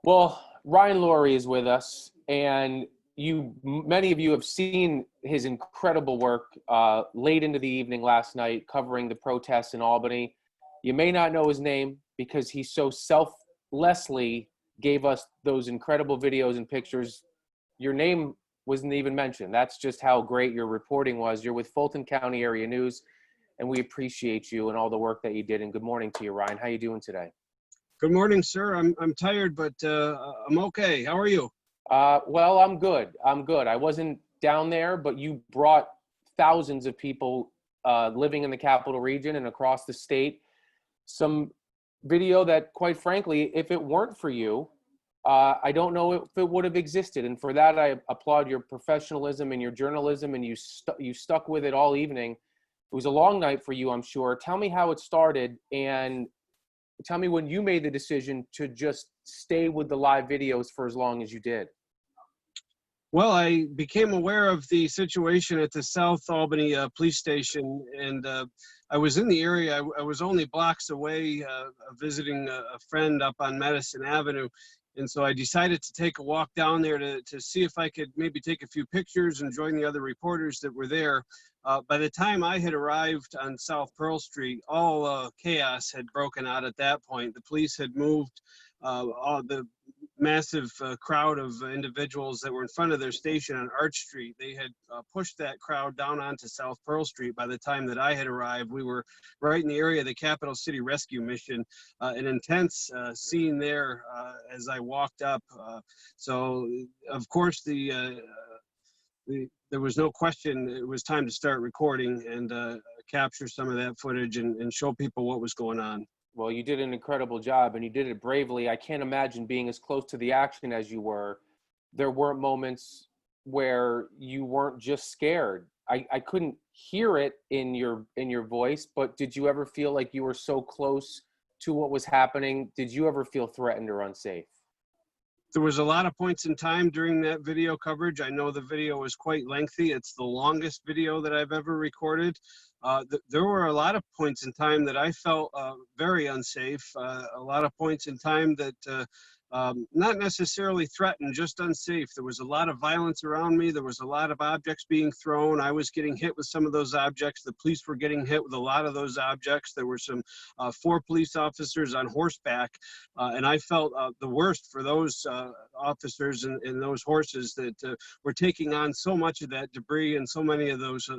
Well, Ryan Laurie is with us, and many of you have seen his incredible work late into the evening last night covering the protests in Albany. You may not know his name because he so selflessly gave us those incredible videos and pictures. Your name wasn't even mentioned. That's just how great your reporting was. You're with Fulton County Area News, and we appreciate you and all the work that you did. And good morning to you, Ryan. How you doing today? Good morning, sir. I'm tired, but I'm okay. How are you? Well, I'm good. I'm good. I wasn't down there, but you brought thousands of people living in the capital region and across the state some video that, quite frankly, if it weren't for you, I don't know if it would have existed. And for that, I applaud your professionalism and your journalism, and you stuck with it all evening. It was a long night for you, I'm sure. Tell me how it started, and tell me when you made the decision to just stay with the live videos for as long as you did. Well, I became aware of the situation at the South Albany police station, and I was in the area. I was only blocks away visiting a friend up on Madison Avenue. And so I decided to take a walk down there to see if I could maybe take a few pictures and join the other reporters that were there. By the time I had arrived on South Pearl Street, all chaos had broken out at that point. The police had moved all the massive crowd of individuals that were in front of their station on Arch Street. They had pushed that crowd down onto South Pearl Street. By the time that I had arrived, we were right in the area of the Capital City Rescue Mission. An intense scene there as I walked up. So, of course, there was no question it was time to start recording and capture some of that footage and show people what was going on. Well, you did an incredible job, and you did it bravely. I can't imagine being as close to the action as you were. There weren't moments where you weren't just scared. I couldn't hear it in your voice, but did you ever feel like you were so close to what was happening? Did you ever feel threatened or unsafe? There was a lot of points in time during that video coverage. I know the video was quite lengthy. It's the longest video that I've ever recorded. There were a lot of points in time that I felt very unsafe. A lot of points in time that not necessarily threatened, just unsafe. There was a lot of violence around me. There was a lot of objects being thrown. I was getting hit with some of those objects. The police were getting hit with a lot of those objects. There were some 4 police officers on horseback, and I felt the worst for those officers and those horses that were taking on so much of that debris and so many of those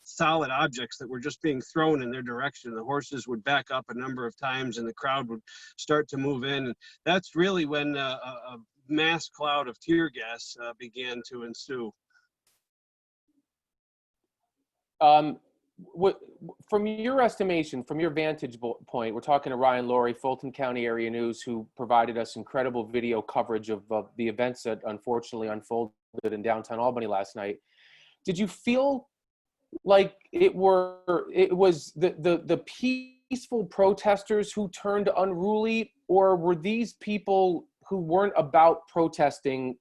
solid objects that were just being thrown in their direction. The horses would back up a number of times and the crowd would start to move in. And that's really when a mass cloud of tear gas began to ensue. From your estimation, from your vantage point, we're talking to Ryan Laurie, Fulton County Area News, who provided us incredible video coverage of the events that unfortunately unfolded in downtown Albany last night. Did you feel like it was the peaceful protesters who turned unruly, or were these people who weren't about protesting,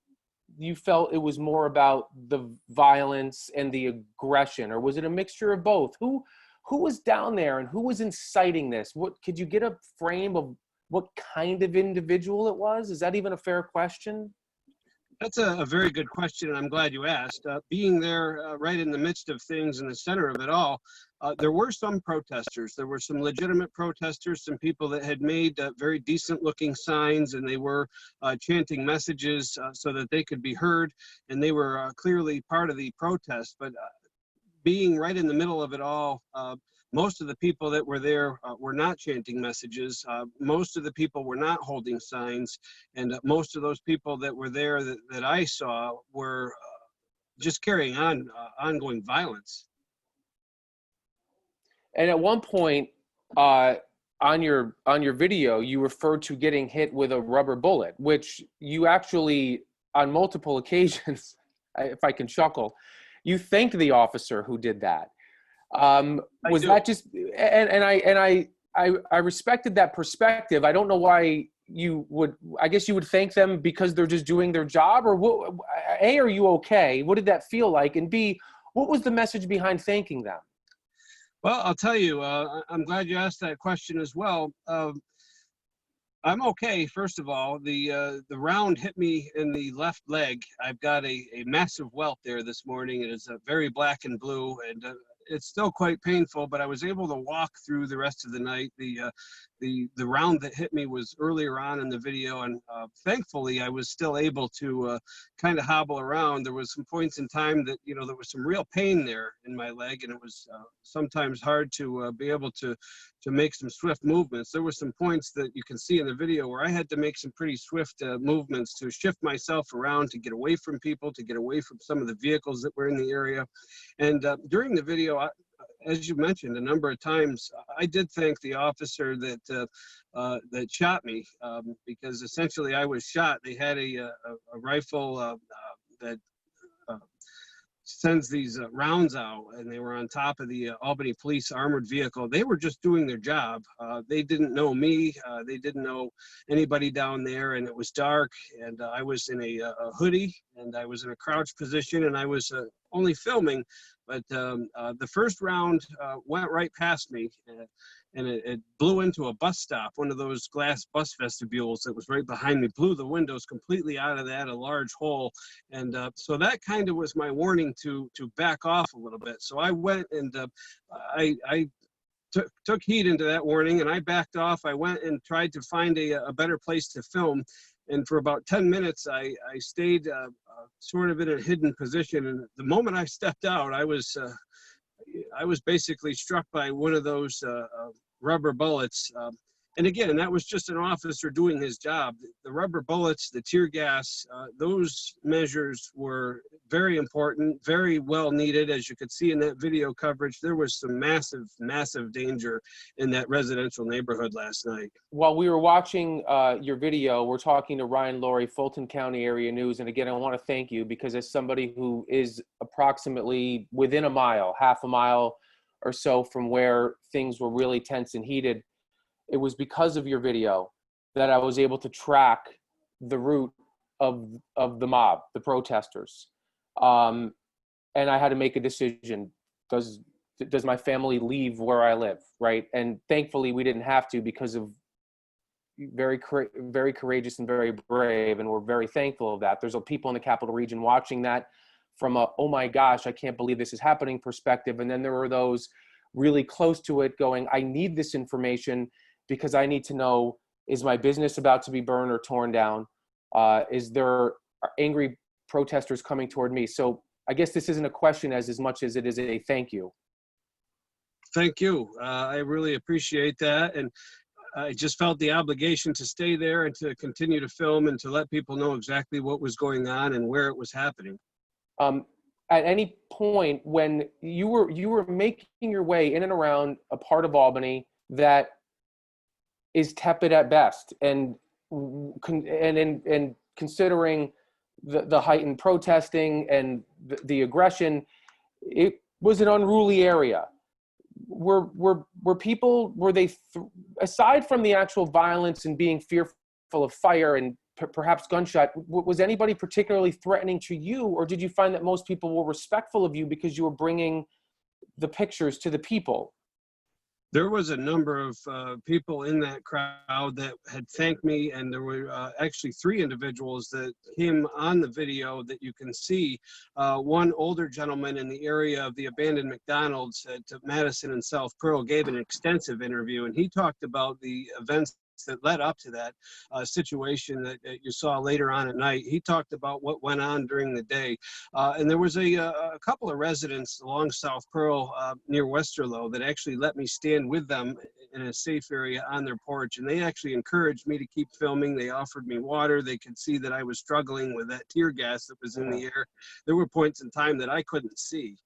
you felt it was more about the violence and the aggression, or was it a mixture of both? Who was down there and who was inciting this? What could you get a frame of what kind of individual it was? Is that even a fair question? That's a very good question, and I'm glad you asked. Being there right in the midst of things, in the center of it all, there were some protesters. There were some legitimate protesters, some people that had made very decent-looking signs, and they were chanting messages so that they could be heard, and they were clearly part of the protest. But being right in the middle of it all, most of the people that were there were not chanting messages. Most of the people were not holding signs. And most of those people that were there that I saw were just carrying on ongoing violence. And at one point on your video, you referred to getting hit with a rubber bullet, which you actually, on multiple occasions, if I can chuckle, you thanked the officer who did that. Was that just, and I respected that perspective. I don't know why you would, I guess you would thank them because they're just doing their job, or what, A, are you okay? What did that feel like? And B, what was the message behind thanking them? Well, I'll tell you, I'm glad you asked that question as well. I'm okay. First of all, the round hit me in the left leg. I've got a massive welt there this morning. It is very black and blue, and it's still quite painful. But I was able to walk through the rest of the night. The round that hit me was earlier on in the video, and thankfully I was still able to kind of hobble around. There was some points in time that there was some real pain there in my leg, and it was sometimes hard to be able to make some swift movements. There were some points that you can see in the video where I had to make some pretty swift movements to shift myself around, to get away from people, to get away from some of the vehicles that were in the area. And during the video, as you mentioned a number of times, I did thank the officer that shot me, because essentially I was shot. They had a rifle that sends these rounds out, and they were on top of the Albany police armored vehicle. They were just doing their job. They didn't know me. They didn't know anybody down there, and it was dark, and I was in a hoodie, and I was in a crouched position, and I was only filming. But the first round went right past me, and it blew into a bus stop, one of those glass bus vestibules that was right behind me, blew the windows completely out of that, a large hole. And so that kind of was my warning to back off a little bit. So I went and I took heed into that warning, and I backed off. I went and tried to find a better place to film. And for about 10 minutes, I stayed sort of in a hidden position. And the moment I stepped out, I was basically struck by one of those rubber bullets. And again, that was just an officer doing his job. The rubber bullets, the tear gas, those measures were very important, very well needed. As you could see in that video coverage, there was some massive, massive danger in that residential neighborhood last night. While we were watching your video, we're talking to Ryan Laurie, Fulton County Area News. And again, I want to thank you, because as somebody who is approximately within a mile, half a mile or so from where things were really tense and heated, it was because of your video that I was able to track the route of the mob, the protesters. And I had to make a decision. Does my family leave where I live, right? And thankfully we didn't have to, because of very courageous and very brave, and we're very thankful of that. There's people in the Capital Region watching that from a, oh my gosh, I can't believe this is happening perspective. And then there were those really close to it going, I need this information, because I need to know, is my business about to be burned or torn down? Is there angry protesters coming toward me? So I guess this isn't a question as much as it is a thank you. Thank you. I really appreciate that. And I just felt the obligation to stay there and to continue to film and to let people know exactly what was going on and where it was happening. At any point when you were making your way in and around a part of Albany that is tepid at best, and considering the heightened protesting and the aggression, it was an unruly area. Were people, aside from the actual violence and being fearful of fire and perhaps gunshot, was anybody particularly threatening to you, or did you find that most people were respectful of you because you were bringing the pictures to the people? There was a number of people in that crowd that had thanked me, and there were actually 3 individuals that came on the video that you can see. One older gentleman in the area of the abandoned McDonald's at Madison and South Pearl gave an extensive interview, and he talked about the events that led up to that situation that you saw later on at night. He talked about what went on during the day. And there was a couple of residents along South Pearl near Westerlo that actually let me stand with them in a safe area on their porch. And they actually encouraged me to keep filming. They offered me water. They could see that I was struggling with that tear gas that was in the air. There were points in time that I couldn't see.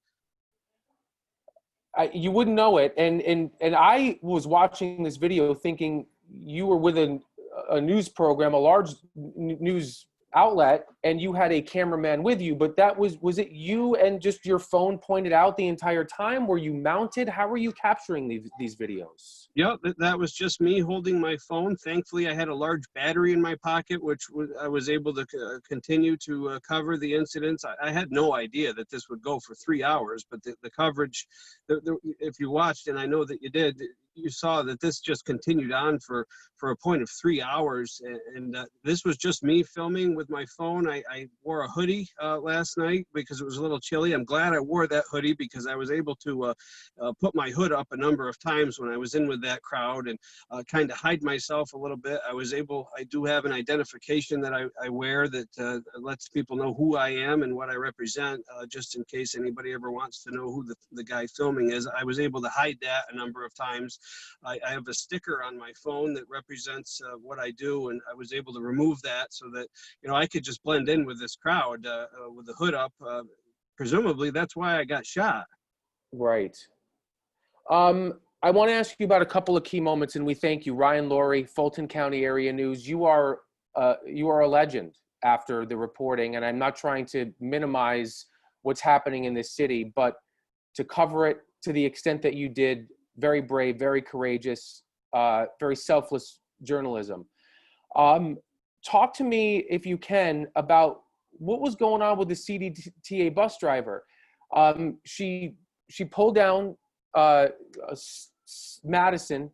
You wouldn't know it. And I was watching this video thinking you were with a news program, a large news outlet, and you had a cameraman with you, but was it you and just your phone pointed out the entire time? Were you mounted? How were you capturing these videos? Yep, that was just me holding my phone. Thankfully, I had a large battery in my pocket, which I was able to continue to cover the incidents. I had no idea that this would go for 3 hours, but the coverage, if you watched, and I know that you did, you saw that this just continued on for a point of 3 hours. And this was just me filming with my phone. I wore a hoodie last night because it was a little chilly. I'm glad I wore that hoodie because I was able to put my hood up a number of times when I was in with that crowd and kind of hide myself a little bit. I do have an identification that I wear that lets people know who I am and what I represent, just in case anybody ever wants to know who the guy filming is. I was able to hide that a number of times. I have a sticker on my phone that represents what I do, and I was able to remove that so that, you know, I could just blend in with this crowd with the hood up. Presumably, that's why I got shot. Right. I want to ask you about a couple of key moments, and we thank you, Ryan Laurie, Fulton County Area News. You are a legend after the reporting, and I'm not trying to minimize what's happening in this city, but to cover it to the extent that you did, very brave, very courageous, very selfless journalism. Talk to me, if you can, about what was going on with the CDTA bus driver. She pulled down Madison,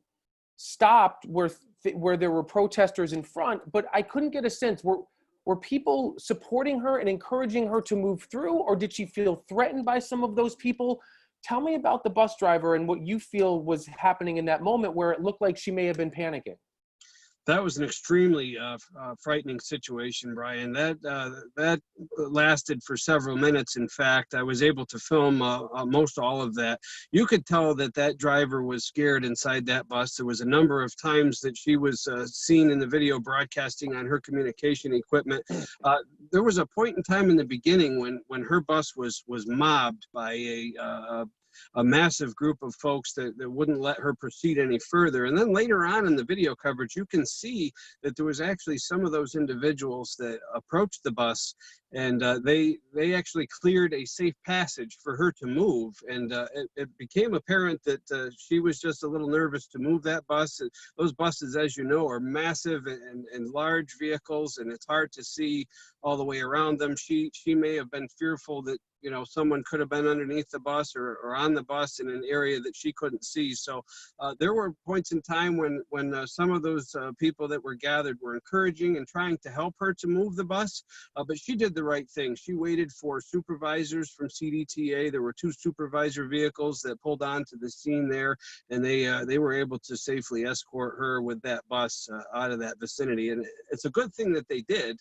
stopped where there were protesters in front, but I couldn't get a sense. Were people supporting her and encouraging her to move through, or did she feel threatened by some of those people? Tell me about the bus driver and what you feel was happening in that moment where it looked like she may have been panicking. That was an extremely frightening situation, Brian. That lasted for several minutes. In fact, I was able to film most all of that. You could tell that driver was scared inside that bus. There was a number of times that she was seen in the video broadcasting on her communication equipment. There was a point in time in the beginning when her bus was mobbed by a massive group of folks that wouldn't let her proceed any further. And then later on in the video coverage, you can see that there was actually some of those individuals that approached the bus, and they actually cleared a safe passage for her to move. And it became apparent that she was just a little nervous to move that bus. Those buses, as you know, are massive and large vehicles, and it's hard to see all the way around them. She may have been fearful that, you know, someone could have been underneath the bus or on the bus in an area that she couldn't see. So there were points in time when some of those people that were gathered were encouraging and trying to help her to move the bus, but she did the right thing. She waited for supervisors from CDTA. There were 2 supervisor vehicles that pulled onto the scene there, and they were able to safely escort her with that bus out of that vicinity. And it's a good thing that they did.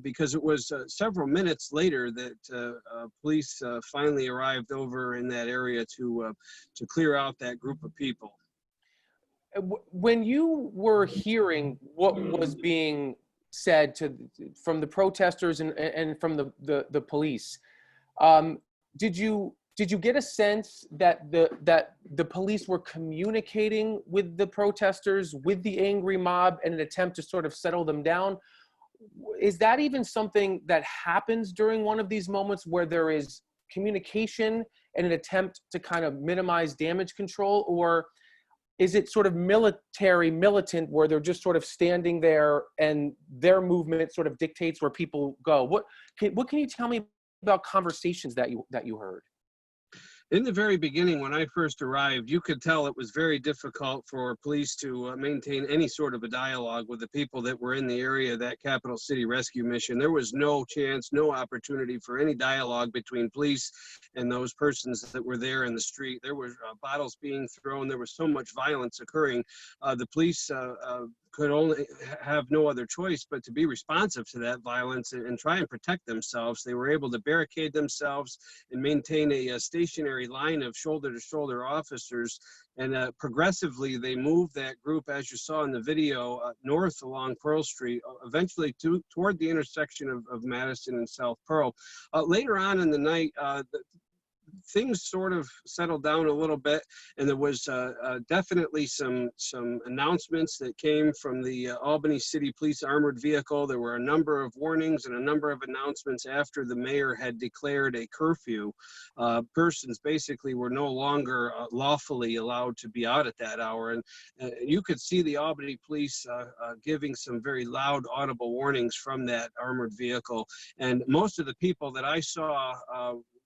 Because it was several minutes later that police finally arrived over in that area to clear out that group of people. When you were hearing what was being said from the protesters and from the police, did you get a sense that the police were communicating with the protesters, with the angry mob, in an attempt to sort of settle them down? Is that even something that happens during one of these moments where there is communication and an attempt to kind of minimize damage control? Or is it sort of militant where they're just sort of standing there and their movement sort of dictates where people go? What can you tell me about conversations that you heard? In the very beginning, when I first arrived, you could tell it was very difficult for police to maintain any sort of a dialogue with the people that were in the area of that Capital City Rescue Mission. There was no chance, no opportunity for any dialogue between police and those persons that were there in the street. There were bottles being thrown. There was so much violence occurring. The police could only have no other choice but to be responsive to that violence and try and protect themselves. They were able to barricade themselves and maintain a stationary line of shoulder-to-shoulder officers. And progressively, they moved that group, as you saw in the video, north along Pearl Street, eventually toward the intersection of Madison and South Pearl. Later on in the night, things sort of settled down a little bit, and there was definitely some announcements that came from the Albany City Police armored vehicle. There were a number of warnings and a number of announcements after the mayor had declared a curfew. Persons basically were no longer lawfully allowed to be out at that hour, and you could see the Albany police giving some very loud, audible warnings from that armored vehicle. And most of the people that I saw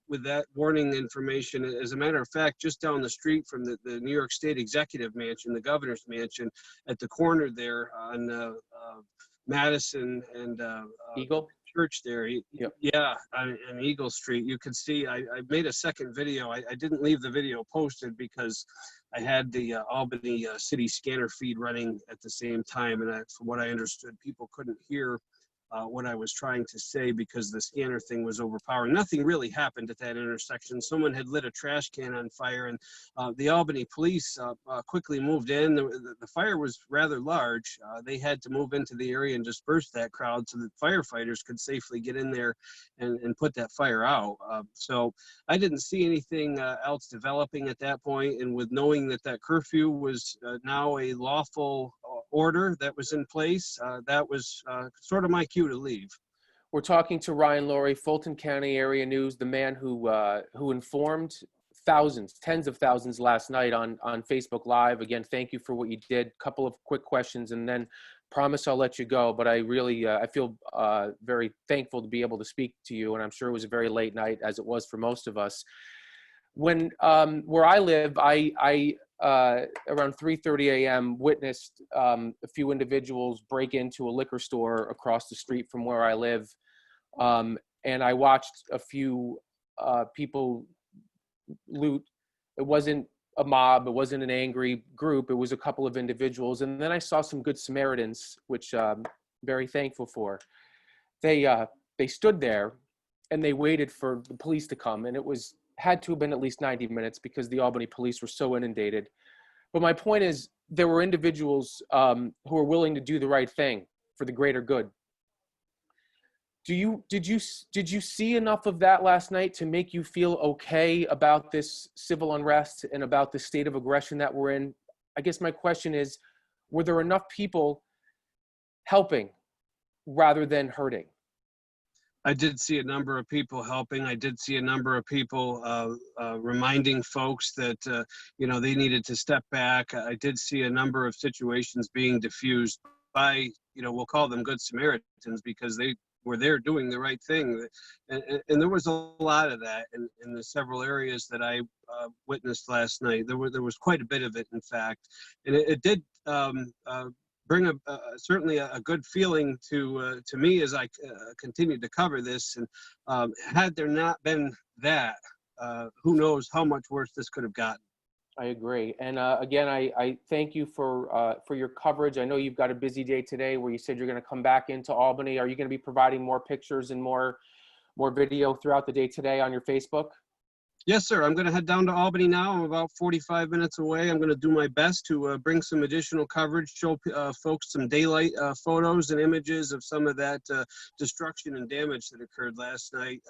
with that warning information, as a matter of fact, just down the street from the New York State Executive Mansion, the governor's mansion, at the corner there on Madison and Eagle? Church there. Yep. Yeah, on Eagle Street. You could see, I made a second video. I didn't leave the video posted because I had the Albany city scanner feed running at the same time. And from what I understood, people couldn't hear what I was trying to say because the scanner thing was overpowering. Nothing really happened at that intersection. Someone had lit a trash can on fire, and the Albany police quickly moved in. The fire was rather large. They had to move into the area and disperse that crowd so that firefighters could safely get in there and put that fire out. So I didn't see anything else developing at that point, and with knowing that that curfew was now a lawful order that was in place, that was sort of my cue to leave. We're talking to Ryan Laurie, Fulton County Area News, the man who informed thousands, tens of thousands last night on Facebook Live. Again, thank you for what you did. Couple of quick questions, and then promise I'll let you go. But I really, I feel very thankful to be able to speak to you, and I'm sure it was a very late night, as it was for most of us. When where I live, I around 3:30 a.m. witnessed a few individuals break into a liquor store across the street from where I live, and I watched a few people loot. It wasn't a mob, it wasn't an angry group, it was a couple of individuals, and then I saw some good Samaritans, which I'm very thankful for. They stood there and they waited for the police to come, and it had to have been at least 90 minutes because the Albany police were so inundated. But my point is, there were individuals who were willing to do the right thing for the greater good. Did you see enough of that last night to make you feel okay about this civil unrest and about the state of aggression that we're in? I guess my question is, were there enough people helping rather than hurting? I did see a number of people helping. I did see a number of people reminding folks that, they needed to step back. I did see a number of situations being diffused by, we'll call them good Samaritans because they were there doing the right thing. And there was a lot of that in the several areas that I witnessed last night. There was quite a bit of it, in fact. And it did bring certainly a good feeling to me as I continued to cover this. And had there not been that, who knows how much worse this could have gotten. I agree. And again, I thank you for your coverage. I know you've got a busy day today where you said you're going to come back into Albany. Are you going to be providing more pictures and more video throughout the day today on your Facebook? Yes, sir. I'm going to head down to Albany now. I'm about 45 minutes away. I'm going to do my best to bring some additional coverage, show folks some daylight photos and images of some of that destruction and damage that occurred last night.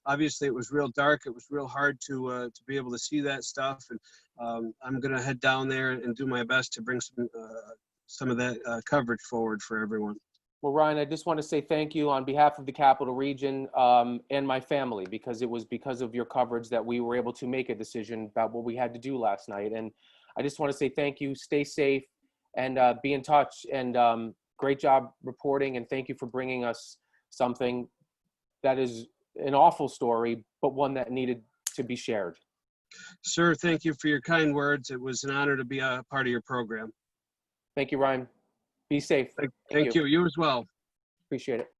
Obviously, it was real dark. It was real hard to be able to see that stuff. And I'm going to head down there and do my best to bring some of that coverage forward for everyone. Well, Ryan, I just want to say thank you on behalf of the Capital Region and my family, because it was because of your coverage that we were able to make a decision about what we had to do last night. And I just want to say thank you, stay safe, and be in touch. And great job reporting, and thank you for bringing us something that is an awful story, but one that needed to be shared. Sir, thank you for your kind words. It was an honor to be a part of your program. Thank you, Ryan. Be safe. Thank you. You as well. Appreciate it.